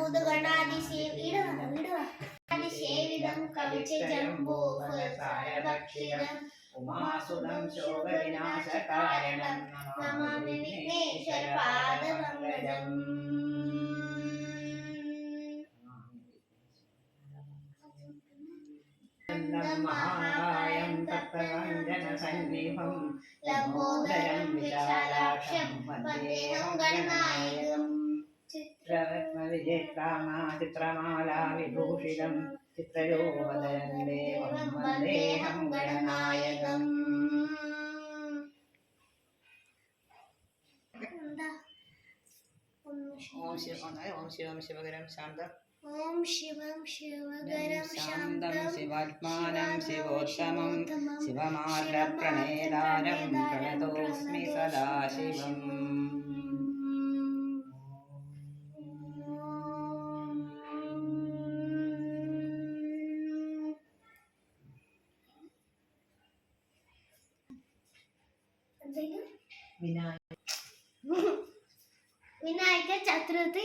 ഭൂതഗണാതിസേവിതം കവിചജംബൂഫലസാരഭക്ഷിതം ഉമാസുതം ശോകവിനാശകാരണം നമാമി വിഘ്നേശ്വരപാദപങ്കജം. മഹാകായം തപ്തകാഞ്ചനസന്നിഭം ലംബോദരം വിശാലാക്ഷം വന്ദേഹം ഗണനായകം. ചിത്രമാലാ വിഭൂഷിതം ചിത്രരൂപധരം ദേവം വന്ദേഹം ഗണനായകം. ഓം ശിവം ശിവകരം ശാന്തം. ഓം ശിവം ശിവകരം ശാന്തം ശിവാത്മാനം ശിവോത്തമം ശിവമാർഗപ്രണേതാരം പ്രണതോസ്മി സദാശിവം. വിനായക ചതുർത്ഥി